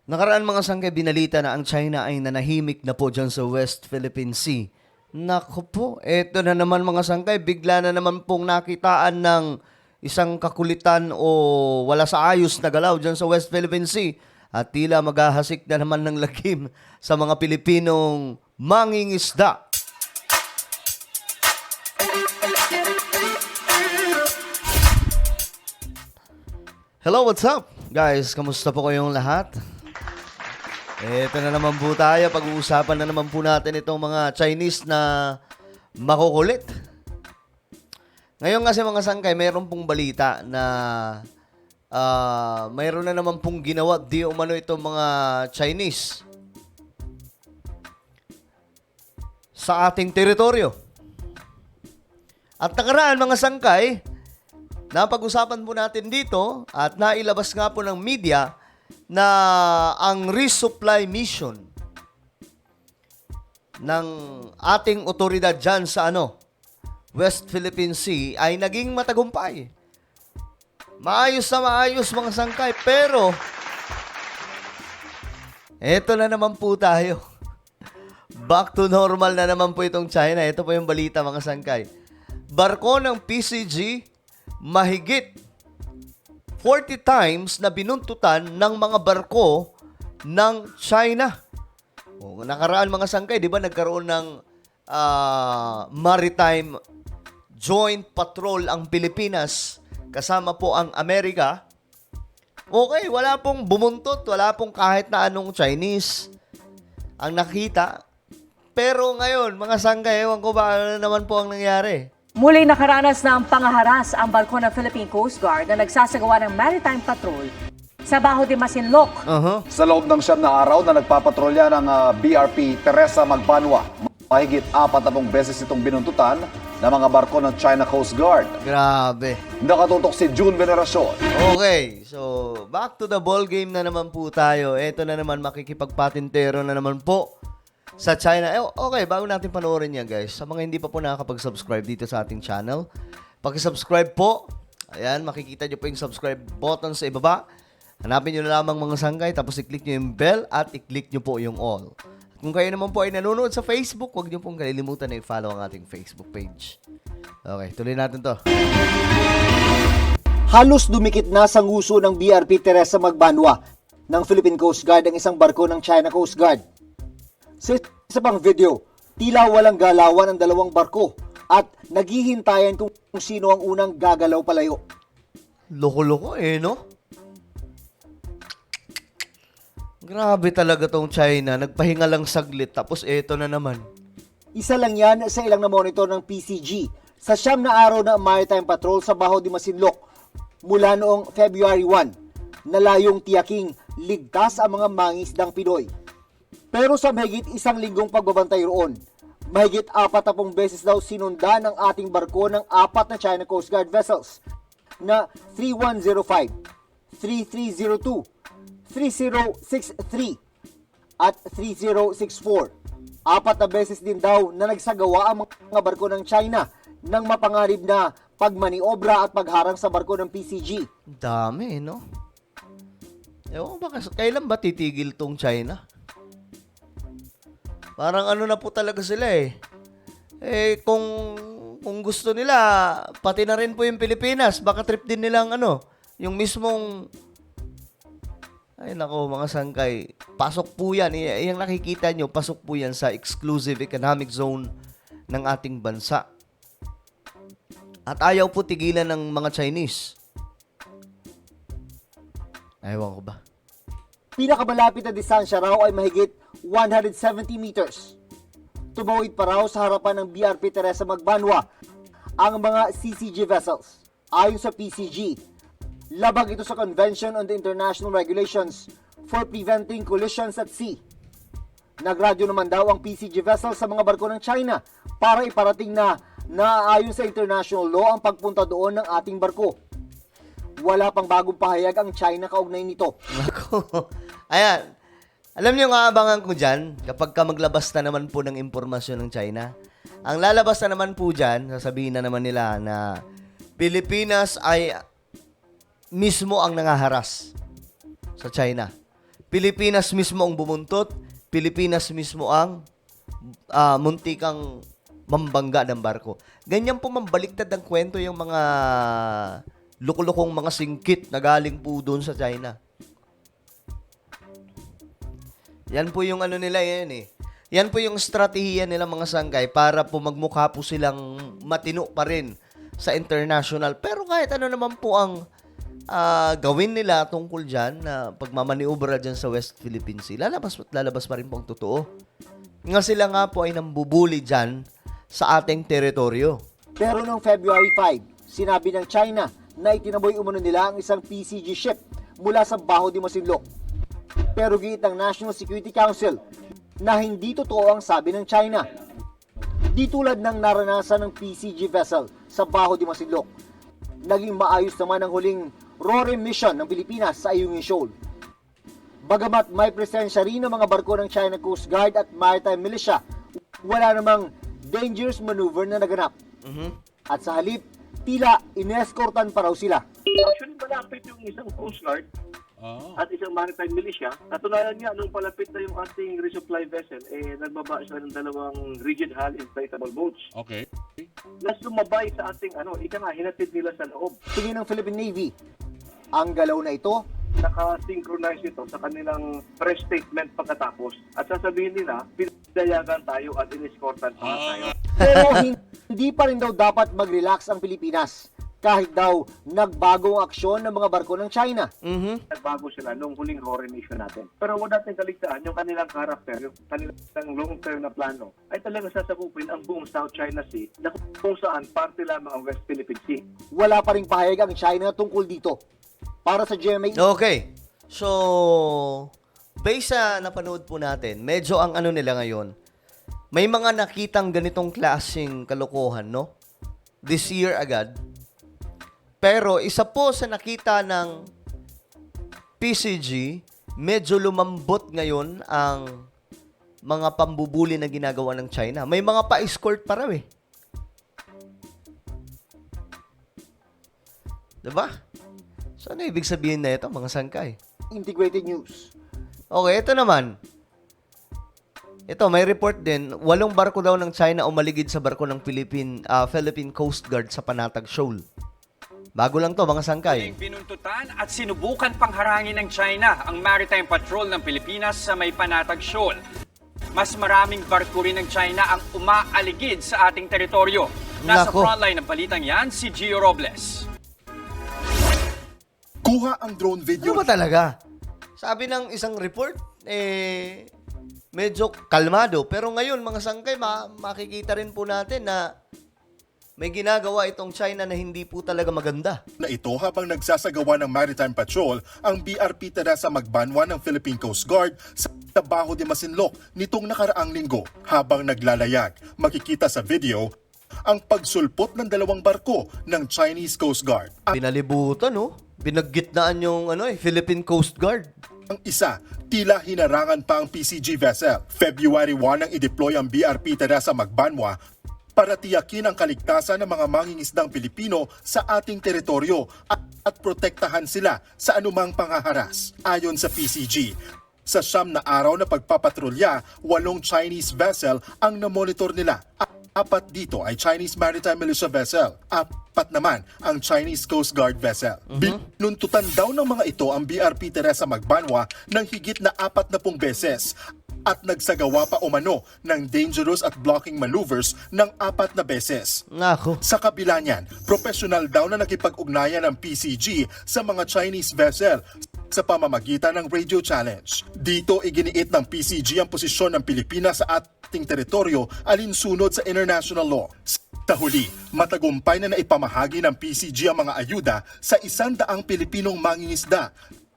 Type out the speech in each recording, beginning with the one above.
Nakaraan mga sangkay, binalita na ang China ay nanahimik na po dyan sa West Philippine Sea. Naku po, eto na naman mga sangkay, bigla na naman pong nakitaan ng isang kakulitan o wala sa ayos na galaw dyan sa West Philippine Sea. At tila maghahasik na naman ng lagim sa mga Pilipinong mangingisda. Hello, what's up? Guys, kamusta po kayong lahat? Ito na naman po tayo. Pag-uusapan na naman po natin itong mga Chinese na makukulit. Ngayon kasi mga sangkay, mayroon pong balita na mayroon na naman pong ginawa di umano itong mga Chinese sa ating teritoryo. At nakaraan mga sangkay, napag-usapan po natin dito at nailabas nga po ng media na ang resupply mission ng ating otoridad dyan sa West Philippine Sea ay naging matagumpay. Maayos na maayos mga sangkay, pero eto na naman po tayo. Back to normal na naman po itong China. Ito po yung balita mga sangkay. Barko ng PCG mahigit 40 times na binuntutan ng mga barko ng China. O, nakaraan mga sangkay, di ba nagkaroon ng maritime joint patrol ang Pilipinas kasama po ang Amerika. Okay, wala pong bumuntot, wala pong kahit na anong Chinese ang nakita. Pero ngayon, mga sangkay, ewan ko ba ano naman po ang nangyari. Muling nakaranas ng pangaharas ang barko ng Philippine Coast Guard na nagsasagawa ng maritime patrol sa Baho de Masinloc. Sa loob ng 7 na araw na nagpapatrolya ng BRP Teresa Magbanwa, mahigit 40 beses itong binuntutan ng mga barko ng China Coast Guard. Grabe. Nakatutok si June Veneracion. Okay, so back to the ball game na naman po tayo. Ito na naman, makikipagpatintero na naman po sa China. Okay, bago natin panoorin yan guys, sa mga hindi pa po nakakapag-subscribe dito sa ating channel, paki-subscribe po. Ayan, makikita nyo po yung subscribe button sa ibaba. Hanapin nyo na lamang mga sangkay, tapos i-click nyo yung bell at i-click nyo po yung all. At kung kayo naman po ay nanonood sa Facebook, huwag nyo pong kalilimutan na i-follow ang ating Facebook page. Okay, tuloy natin to. Halos dumikit na sa nguso ng BRP Teresa Magbanwa ng Philippine Coast Guard ang isang barko ng China Coast Guard. Sa isa pang video, tila walang galawan ang dalawang barko at naghihintayan kung sino ang unang gagalaw palayo. Loko-loko no? Grabe talaga tong China. Nagpahinga lang saglit, tapos eto na naman. Isa lang yan sa ilang na-monitor ng PCG sa 9 na araw na maritime patrol sa Baho de Masinloc mula noong February 1 na layong tiyaking ligtas ang mga mangisdang Pinoy. Pero sa mahigit 1 linggong pagbabantay roon, mahigit 40 beses daw sinunda ng ating barko ng 4 na China Coast Guard vessels na 3105, 3302, 3063 at 3064. 4 na beses din daw na nagsagawa ang mga barko ng China ng mapanganib na pagmaniobra at pagharang sa barko ng PCG. Dami, no? Ewan ko ba, kailan ba titigil tong China? Parang na po talaga sila kung gusto nila, pati na rin po yung Pilipinas, baka trip din nilang yung mismong, ay nako mga sangkay, pasok po yan. Yung nakikita nyo, pasok po yan sa exclusive economic zone ng ating bansa. At ayaw po tigilan ng mga Chinese. Ewan ko ba? Pinakamalapit na distansya raw ay mahigit 170 meters. Tumawid pa raw sa harapan ng BRP Teresa Magbanwa ang mga CCG vessels. Ayon sa PCG, labag ito sa Convention on the International Regulations for Preventing Collisions at Sea. Nagradyo naman daw ang PCG vessels sa mga barko ng China para iparating na naaayon sa international law ang pagpunta doon ng ating barko. Wala pang bagong pahayag ang China kaugnay nito. Nako. Ayan. Alam niyo nga, abangan ko dyan, kapag ka maglabas na naman po ng impormasyon ng China, ang lalabas na naman po dyan, sasabihin na naman nila na Pilipinas ay mismo ang nangaharas sa China. Pilipinas mismo ang bumuntot, Pilipinas mismo ang muntikang mambangga ng barko. Ganyan po mambaliktad ang kwento yung mga lukulukong mga singkit na galing po doon sa China. Yan po yung ano nila yan eh. Yan po yung strategiya nila mga sangkay para po magmukha po silang matino pa rin sa international. Pero kahit ano naman po ang gawin nila tungkol dyan na pagmamaniubra dyan sa West Philippine Sea, lalabas pa rin po ang totoo. Nga sila nga po ay nambubuli dyan sa ating teritoryo. Pero noong February 5, sinabi ng China na itinaboy umano nila ang isang PCG ship mula sa Baho de Masinloc. Pero giit ng National Security Council na hindi totoo ang sabi ng China. Di tulad ng naranasan ng PCG vessel sa Baho de Masinloc. Naging maayos naman ang huling RORE mission ng Pilipinas sa Ayungin Shoal. Bagamat may presensya rin ng mga barko ng China Coast Guard at Maritime Militia, wala namang dangerous maneuver na naganap. At sa halip, tila inescortan pa raw sila. Actually, malapit yung isang Coast Guard at isang Maritime Militia. Natunayan nga, nung palapit na yung ating resupply vessel, nagbaba siya ng dalawang rigid hull inflatable boats. Okay. Nas lumabay sa ating, hinatid nila sa loob. Tingin ng Philippine Navy, ang galaw na ito Naka-synchronize ito sa kanilang press statement pagkatapos. At sasabihin nila, pinayagan tayo at inescortan pa tayo. pero hindi pa rin daw dapat mag-relax ang Pilipinas kahit daw nagbago ang aksyon ng mga barko ng China. Nagbago sila nung huling RORE mission natin. Pero huwag natin kaligtaan yung kanilang character, yung kanilang long-term na plano, ay talagang sasakupin ang buong South China Sea na kung saan parte lamang ang West Philippine Sea. Wala pa rin pahayag ang China tungkol dito. Para sa GMA, Okay. So, based sa napanood po natin, medyo ang ano nila ngayon, may mga nakitang ganitong klaseng kalokohan, no? This year agad. Pero isa po sa nakita ng PCG, medyo lumambot ngayon ang mga pambubuli na ginagawa ng China. May mga pa-escort pa raw eh. Diba? So, ano ibig sabihin na ito, mga sangkay? Integrated News. Okay, ito naman. Ito, may report din. 8 barko daw ng China umaligid sa barko ng Philippine Coast Guard sa Panatag Shoal. Bago lang to, mga sangkay. Binuntutan at sinubukan pangharangin ng China ang Maritime Patrol ng Pilipinas sa may Panatag Shoal. Mas maraming barko rin ng China ang umaaligid sa ating teritoryo. Nasa Nako. frontline ng balitang yan, si Gio Robles. Kuha ang drone video. Ano ba talaga? Sabi ng isang report, medyo kalmado. Pero ngayon, mga sangkay, makikita rin po natin na may ginagawa itong China na hindi po talaga maganda. Na ito habang nagsasagawa ng Maritime Patrol ang BRP Teresa Magbanwa ng Philippine Coast Guard sa Baho de Masinloc nitong nakaraang linggo. Habang naglalayag, makikita sa video ang pagsulpot ng 2 barko ng Chinese Coast Guard. Pinalibutan, no? Binaggitnaan yung Philippine Coast Guard. Ang isa, tila hinarangan pa ang PCG vessel. February 1 nang i-deploy ang BRP Teresa Magbanwa para tiyakin ang kaligtasan ng mga mangingisdang Pilipino sa ating teritoryo at protektahan sila sa anumang panghaharas. Ayon sa PCG, sa 9 na araw na pagpapatrolya, 8 Chinese vessel ang namonitor nila. 4 dito ay Chinese Maritime Militia vessel. 4 naman ang Chinese Coast Guard vessel. Binuntutan daw ng mga ito ang BRP Teresa Magbanwa ng higit na 40 beses at nagsagawa pa umano ng dangerous at blocking maneuvers ng 4 na beses. Nako. Sa kabila niyan, professional daw na nakipag-ugnayan ng PCG sa mga Chinese vessel sa pamamagitan ng radio challenge. Dito iginiit ng PCG ang posisyon ng Pilipinas sa ating teritoryo alinsunod sa international law. Sa huli, matagumpay na naipamahagi ng PCG ang mga ayuda sa 100 Pilipinong mangingisda.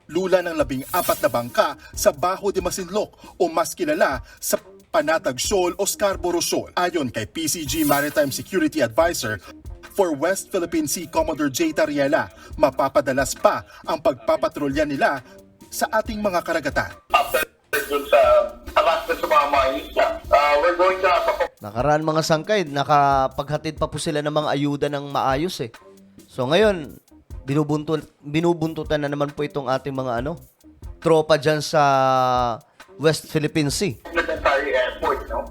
Lula ng 14 na bangka sa Baho de Masinloc o mas kilala sa Panatag Shoal o Scarborough Shoal. Ayon kay PCG Maritime Security Advisor for West Philippine Sea Commodore J. Tariela, mapapadalas pa ang pagpapatrolya nila sa ating mga karagatan. Dun sa harassment sa mga isla, we're going to Nakaraan mga sangkay, nakapaghatid pa po sila ng mga ayuda ng maayos eh. So ngayon, binubuntutan na naman po itong ating mga tropa dyan sa West Philippine Sea. Planetary Airport, no?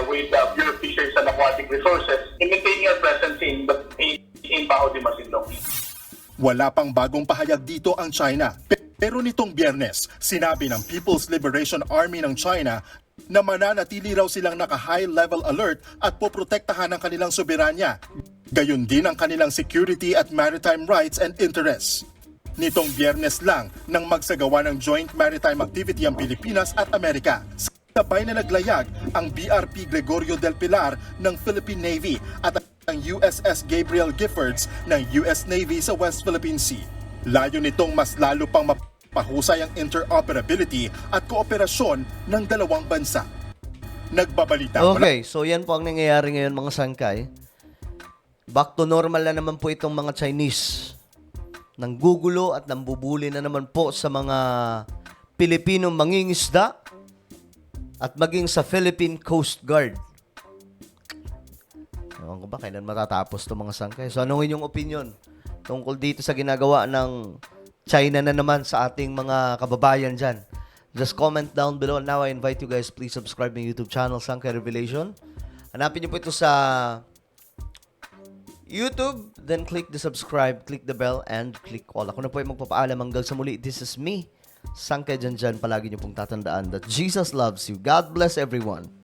With Bureau of Fisheries and Aquatic Resources, in maintaining our presence in Baho de Masinloc. Wala pang bagong pahayag dito ang China. Pero nitong Biyernes, sinabi ng People's Liberation Army ng China na mananatili raw silang naka-high-level alert at poprotektahan ang kanilang soberanya. Gayon din ang kanilang security at maritime rights and interests. Nitong Biyernes lang nang magsagawa ng joint maritime activity ang Pilipinas at Amerika. Sabay na naglayag ang BRP Gregorio del Pilar ng Philippine Navy at ang USS Gabriel Giffords ng US Navy sa West Philippine Sea. Layo nitong mas lalo pang mapahusay ang interoperability at kooperasyon ng dalawang bansa. Nagbabalita Okay, so yan po ang nangyayari ngayon mga sangkay. Back to normal na naman po itong mga Chinese. Nanggugulo at nambubuli na naman po sa mga Pilipinong mangingisda at maging sa Philippine Coast Guard. Ewan ko ba kailan matatapos itong mga sangkay? So anong inyong opinion tungkol dito sa ginagawa ng China na naman sa ating mga kababayan dyan? Just comment down below. Now I invite you guys, please subscribe my YouTube channel, Sangkay Revelation. Hanapin niyo po ito sa YouTube, then click the subscribe, click the bell, and click all. Ako na po yung magpapaalam hanggang sa muli. This is me, Sangkay Janjan. Palagi niyo pong tatandaan that Jesus loves you. God bless everyone.